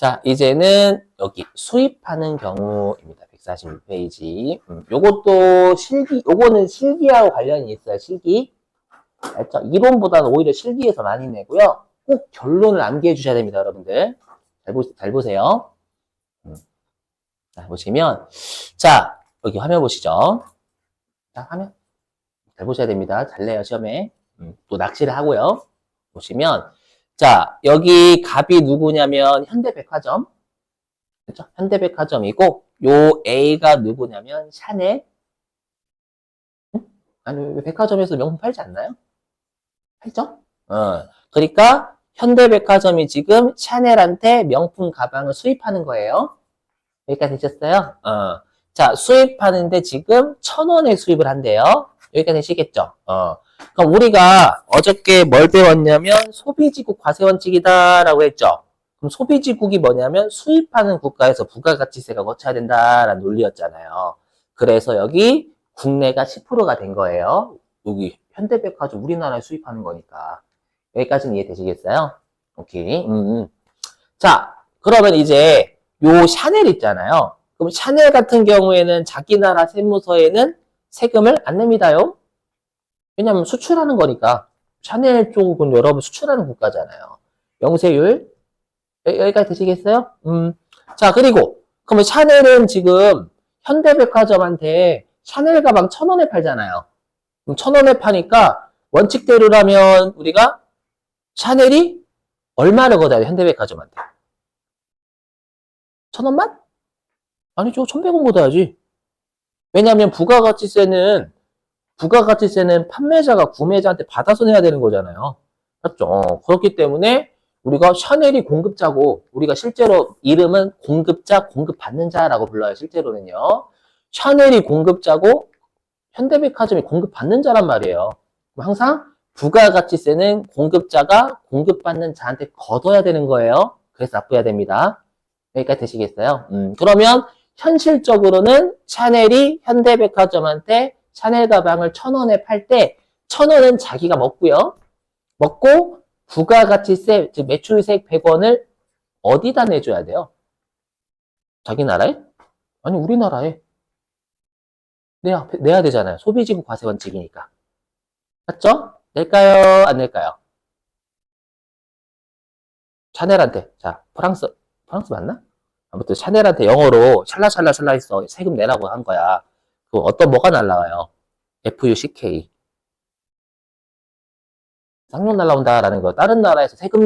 자, 이제는 여기 수입하는 경우입니다. 146페이지. 요것도 요거는 실기하고 관련이 있어요. 실기. 알죠? 이론보다는 오히려 실기에서 많이 내고요. 꼭 결론을 암기해 주셔야 됩니다, 여러분들. 잘 보세요. 자, 보시면. 자, 여기 화면 보시죠. 자, 화면. 잘 보셔야 됩니다. 잘 내요, 시험에. 또 낚시를 하고요. 보시면. 자, 여기 갑이 누구냐면 현대백화점. 그렇죠? 현대백화점이고 요 A가 누구냐면 샤넬. 아니, 왜 백화점에서 명품 팔지 않나요? 팔죠? 그러니까 현대백화점이 지금 샤넬한테 명품 가방을 수입하는 거예요. 여기까지 되셨어요? 자, 수입하는데 지금 1,000원에 수입을 한대요. 여기까지 되시겠죠? 그럼 우리가 어저께 뭘 배웠냐면 소비지국 과세원칙이다라고 했죠. 그럼 소비지국이 뭐냐면 수입하는 국가에서 부가가치세가 거쳐야 된다라는 논리였잖아요. 그래서 여기 국내가 10%가 된 거예요. 여기 현대백화점 우리나라에 수입하는 거니까. 여기까지는 이해되시겠어요? 오케이. 자, 그러면 이제 요 샤넬 있잖아요. 그럼 샤넬 같은 경우에는 자기 나라 세무서에는 세금을 안 냅니다요. 왜냐면 수출하는 거니까. 샤넬 쪽은 여러분 수출하는 국가잖아요. 영세율. 여기까지 되시겠어요? 자, 그리고 그러면 샤넬은 지금 현대백화점한테 샤넬 가방 1,000원에 팔잖아요. 그럼 1,000원에 파니까 원칙대로라면 우리가 샤넬이 얼마를 걷어야 돼? 현대백화점한테. 1,000원만? 아니죠. 1,100원 걷어야지. 왜냐하면 부가가치세는 판매자가 구매자한테 받아서 내야 되는 거잖아요. 맞죠? 그렇기 때문에 우리가 샤넬이 공급자고 우리가 실제로 이름은 공급자, 공급받는 자라고 불러요. 실제로는요. 샤넬이 공급자고 현대백화점이 공급받는 자란 말이에요. 항상 부가가치세는 공급자가 공급받는 자한테 걷어야 되는 거예요. 그래서 납부해야 됩니다. 여기까지 되시겠어요? 그러면 현실적으로는 샤넬이 현대백화점한테 샤넬 가방을 1,000원에 팔 때 1,000원은 자기가 먹고요. 먹고 부가가치세, 즉 매출세액 100원을 어디다 내줘야 돼요? 자기 나라에? 아니 우리나라에 내야 되잖아요. 소비지국 과세원칙이니까. 맞죠? 낼까요? 안 낼까요? 샤넬한테. 자, 프랑스 맞나? 아무튼 샤넬한테 영어로 샬라샬라 했어. 세금 내라고 한 거야. 그 어떤 뭐가 날라와요? FUCK. 쌍욕 날라온다라는 거. 다른 나라에서 세금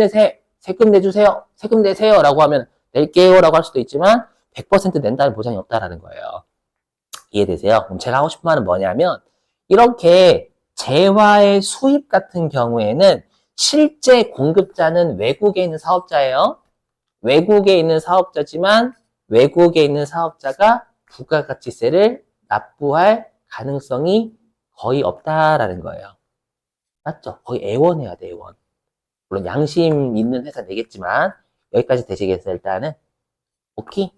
내주세요. 세금 내세요. 라고 하면 낼게요. 라고 할 수도 있지만 100% 낸다는 보장이 없다라는 거예요. 이해되세요? 그럼 제가 하고 싶은 말은 뭐냐면 이렇게 재화의 수입 같은 경우에는 실제 공급자는 외국에 있는 사업자예요. 외국에 있는 사업자지만 외국에 있는 사업자가 부가가치세를 납부할 가능성이 거의 없다라는 거예요. 맞죠? 거의 애원해야 돼, 애원. 물론 양심 있는 회사 내겠지만 여기까지 되시겠어요, 일단은? 오케이?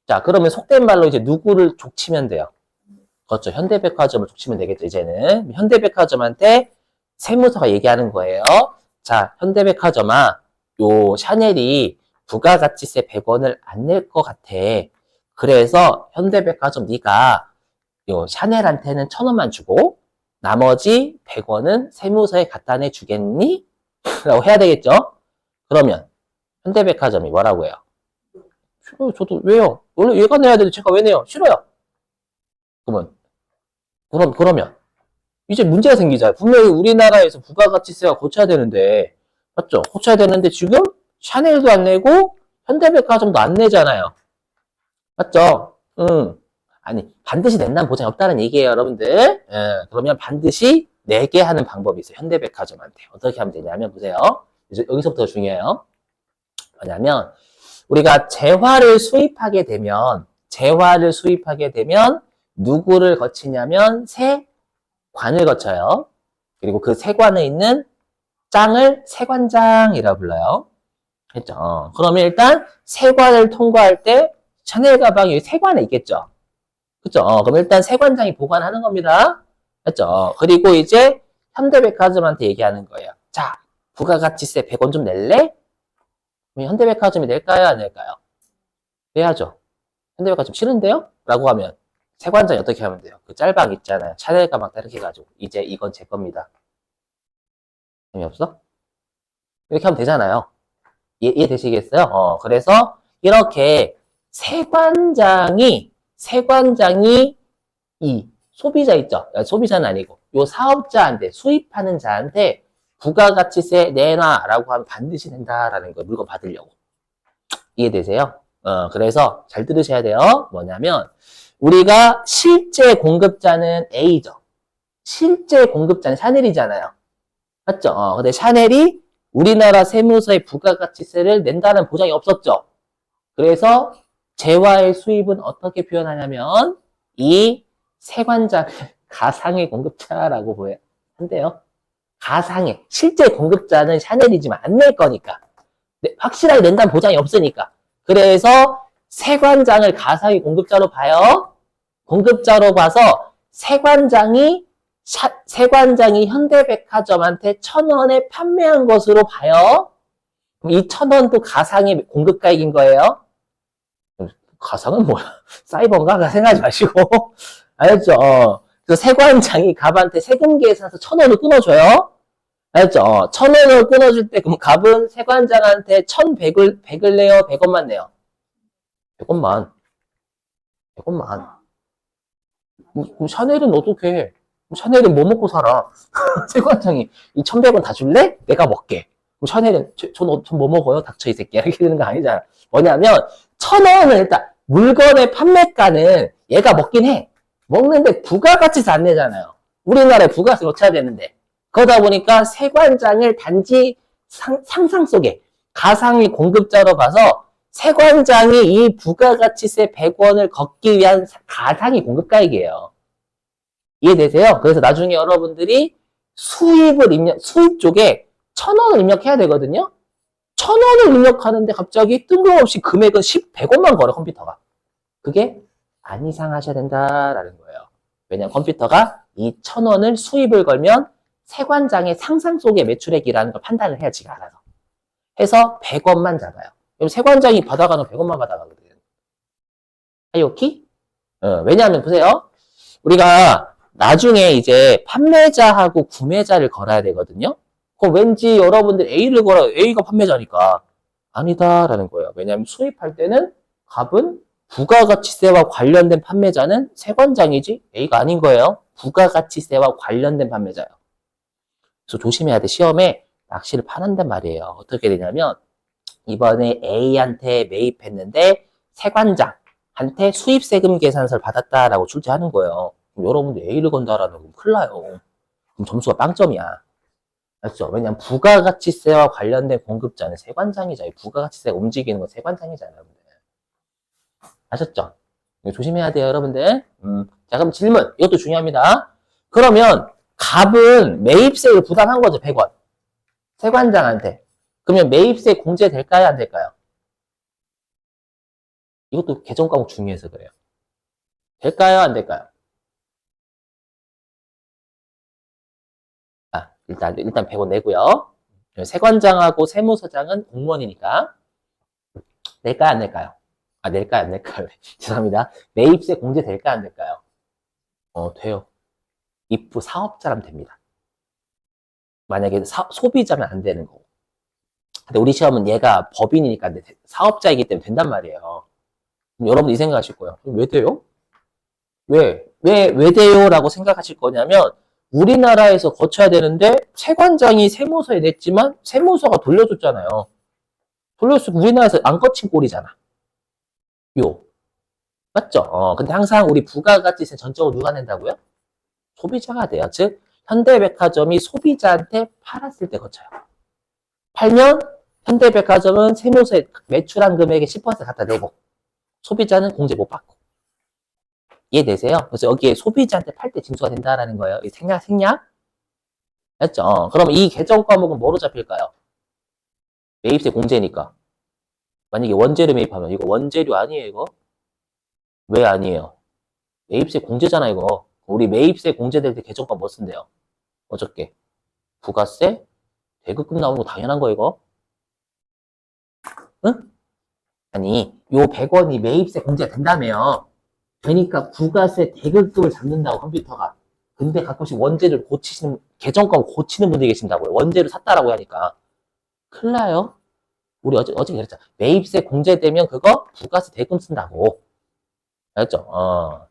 자, 그러면 속된 말로 이제 누구를 족치면 돼요? 그렇죠. 현대백화점을 족치면 되겠죠, 이제는. 현대백화점한테 세무서가 얘기하는 거예요. 자, 현대백화점아, 요 샤넬이 부가가치세 100원을 안 낼 것 같아. 그래서 현대백화점 네가 요 샤넬한테는 1,000원만 주고 나머지 100원은 세무서에 갖다 내 주겠니? 라고 해야 되겠죠? 그러면 현대백화점이 뭐라고 해요? 싫어요. 저도 왜요? 원래 얘가 내야 되는데 제가 왜 내요? 싫어요. 그러면 이제 문제가 생기잖아요. 분명히 우리나라에서 부가가치세가 고쳐야 되는데 맞죠? 고쳐야 되는데 지금 샤넬도 안 내고 현대백화점도 안 내잖아요. 맞죠? 아니 반드시 낸다는 보장이 없다는 얘기예요, 여러분들. 그러면 반드시 내게 하는 방법이 있어요. 현대백화점한테. 어떻게 하면 되냐면 보세요. 여기서부터 중요해요. 뭐냐면 우리가 재화를 수입하게 되면 누구를 거치냐면 세관을 거쳐요. 그리고 그 세관에 있는 짱을 세관장이라고 불러요. 했죠. 그러면 일단 세관을 통과할 때 샤넬 가방이 세관에 있겠죠. 그죠? 그럼 일단 세관장이 보관하는 겁니다. 했죠. 그리고 이제 현대백화점한테 얘기하는 거예요. 자, 부가가치세 100원 좀 낼래? 그럼 현대백화점이 낼까요? 안 낼까요? 내야죠. 현대백화점 싫은데요? 라고 하면 세관장이 어떻게 하면 돼요? 그 짤방 있잖아요. 샤넬 가방 이렇게 해가지고 이제 이건 제 겁니다. 재미없어? 이렇게 하면 되잖아요. 이해되시겠어요? 그래서 이렇게 세관장이 이 소비자 있죠? 소비자는 아니고 요 사업자한테 수입하는 자한테 부가가치세 내놔라고 하면 반드시 낸다라는 거예요. 물건 받으려고. 이해되세요? 그래서 잘 들으셔야 돼요. 뭐냐면 우리가 실제 공급자는 A죠. 실제 공급자는 샤넬이잖아요. 맞죠? 근데 샤넬이 우리나라 세무서에 부가가치세를 낸다는 보장이 없었죠. 그래서 재화의 수입은 어떻게 표현하냐면 이 세관장을 가상의 공급자라고 한대요. 가상의. 실제 공급자는 샤넬이지만 안 낼 거니까. 확실하게 낸다는 보장이 없으니까. 그래서 세관장을 가상의 공급자로 봐요. 공급자로 봐서 세관장이 현대백화점한테 1,000원에 판매한 것으로 봐요. 그럼 이 1,000원도 가상의 공급가액인 거예요. 가상은 뭐야? 사이버인가? 생각하지 마시고. 알겠죠? 그래서 세관장이 갑한테 세금 계산서 1,000원을 끊어줘요. 알겠죠? 1,000원을 끊어줄 때 그럼 갑은 세관장한테 1,100을 내요? 100원만 내요? 100원만. 100원만. 샤넬은 어떻게 해? 샤넬은 뭐 먹고 살아? 세관장이 이 1,100원 다 줄래? 내가 먹게. 그럼 샤넬은 전 뭐 먹어요? 닥쳐 이 새끼야. 이렇게 되는 거 아니잖아. 뭐냐면 1,000원은 일단 물건의 판매가는 얘가 먹긴 해. 먹는데 부가가치세 안 내잖아요. 우리나라에 부가세 넣어야 되는데. 그러다 보니까 세관장을 단지 상상 속에 가상의 공급자로 봐서 세관장이 이 부가가치세 100원을 걷기 위한 가상의 공급가액이에요. 이해되세요? 그래서 나중에 여러분들이 수입 쪽에 1,000원을 입력해야 되거든요? 1,000원을 입력하는데 갑자기 뜬금없이 금액은 100원만 걸어, 컴퓨터가. 그게 안 이상하셔야 된다라는 거예요. 왜냐면 컴퓨터가 이 1,000원을 수입을 걸면 세관장의 상상 속의 매출액이라는 걸 판단을 해야 지가 알아서. 해서 100원만 잡아요. 그럼 세관장이 받아가는 100원만 받아가거든요. 하이오키? 왜냐하면 보세요. 우리가 나중에 이제 판매자하고 구매자를 걸어야 되거든요. 그럼 왠지 여러분들 A를 걸어요. A가 판매자니까. 아니다라는 거예요. 왜냐하면 수입할 때는 갑은 부가가치세와 관련된 판매자는 세관장이지 A가 아닌 거예요. 부가가치세와 관련된 판매자예요. 그래서 조심해야 돼. 시험에 낚시를 파는단 말이에요. 어떻게 되냐면 이번에 A한테 매입했는데 세관장한테 수입세금 계산서를 받았다라고 출제하는 거예요. 그럼 여러분들 A를 건다라는 건 큰일 나요. 그럼 점수가 빵점이야. 알죠? 왜냐면 부가가치세와 관련된 공급자는 세관장이잖아요. 부가가치세가 움직이는 건 세관장이잖아요. 여러분들. 아셨죠? 조심해야 돼요, 여러분들. 자, 그럼 질문. 이것도 중요합니다. 그러면 갑은 매입세를 부담한 거죠, 100원. 세관장한테. 그러면 매입세 공제될까요, 안 될까요? 이것도 개정 과목 중요해서 그래요. 될까요, 안 될까요? 일단 100원 내고요. 세관장하고 세무서장은 공무원이니까. 낼까요, 안 낼까요? 낼까요, 안 낼까요? 죄송합니다. 매입세 공제 될까요, 안 될까요? 돼요. 입부 사업자라면 됩니다. 만약에 소비자면 안 되는 거고. 근데 우리 시험은 얘가 법인이니까 사업자이기 때문에 된단 말이에요. 그럼 여러분 이 생각하실 거예요. 왜 돼요? 왜 돼요? 라고 생각하실 거냐면 우리나라에서 거쳐야 되는데 세관장이 세무서에 냈지만 세무서가 돌려줬잖아요. 돌려줬으면 우리나라에서 안 거친 꼴이잖아. 맞죠? 근데 항상 우리 부가가치세 전적으로 누가 낸다고요? 소비자가 돼요. 즉 현대백화점이 소비자한테 팔았을 때 거쳐요. 팔면 현대백화점은 세무서에 매출한 금액의 10% 갖다 내고 소비자는 공제 못 받고. 이해되세요? 그래서 여기에 소비자한테 팔 때 징수가 된다라는 거예요. 이 생략? 맞죠? 그럼 이 개정 과목은 뭐로 잡힐까요? 매입세 공제니까. 만약에 원재료 매입하면 이거 원재료 아니에요, 이거? 왜 아니에요? 매입세 공제잖아, 이거. 우리 매입세 공제될 때 개정과 뭐 쓴대요? 어저께. 부가세? 대급금 나오는 거 당연한 거, 이거? 응? 아니, 요 100원이 매입세 공제가 된다며요. 되니까 부가세 대금급을 잡는다고 컴퓨터가. 근데 가끔씩 원재료를 고치시는, 계정권 고치는 분들이 계신다고요. 원재료 샀다라고 하니까. 큰일 나요. 우리 어제 그랬잖아. 매입세 공제되면 그거 부가세 대금 쓴다고. 알았죠?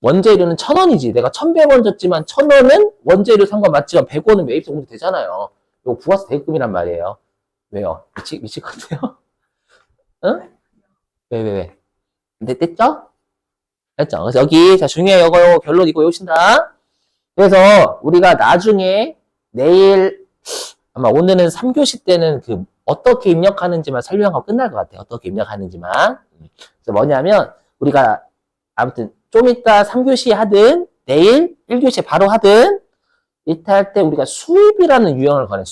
원재료는 1,000원이지. 내가 1,100원 줬지만 1,000원은 원재료 산 건 맞지만 100원은 매입세 공제 되잖아요. 이거 부가세 대금이란 말이에요. 왜요? 미칠 것 같아요? 응? 왜? 근데 됐죠? 됐죠? 그래서 여기, 자, 중요해. 이거 결론 이거 외우신다. 그래서 우리가 나중에 내일, 아마 오늘은 3교시 때는 그 어떻게 입력하는지만 설명하고 끝날 것 같아요. 어떻게 입력하는지만. 그래서 뭐냐면, 우리가 아무튼 좀 이따 3교시 하든, 내일 1교시 바로 하든, 이때 할 때 우리가 수입이라는 유형을 거네.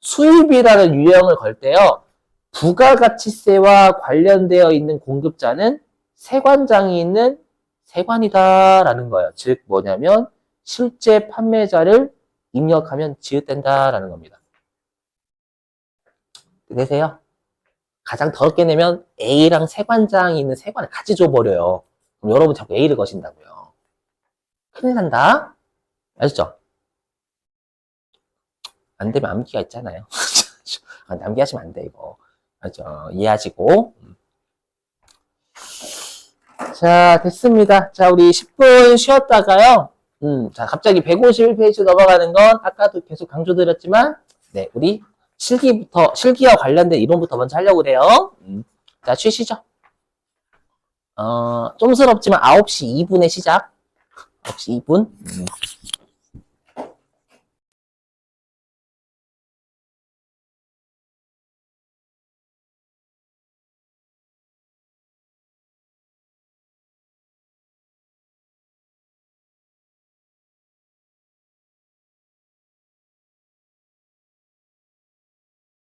수입이라는 유형을 걸 때요. 부가가치세와 관련되어 있는 공급자는 세관장이 있는 세관이다라는 거예요. 즉 뭐냐면 실제 판매자를 입력하면 지읒된다라는 겁니다. 되세요? 가장 더럽게 내면 A랑 세관장이 있는 세관을 같이 줘버려요. 그럼 여러분 자꾸 A를 거신다고요. 큰일 난다. 아시죠? 안 되면 암기가 있잖아요. 암기하시면 안 돼, 이거. 알죠? 이해하시고. 자, 됐습니다. 자, 우리 10분 쉬었다가요. 자, 갑자기 151페이지 넘어가는 건 아까도 계속 강조드렸지만, 네, 우리 실기와 관련된 이론부터 먼저 하려고 그래요. 자, 쉬시죠. 좀스럽지만 9시 2분에 시작. 9시 2분.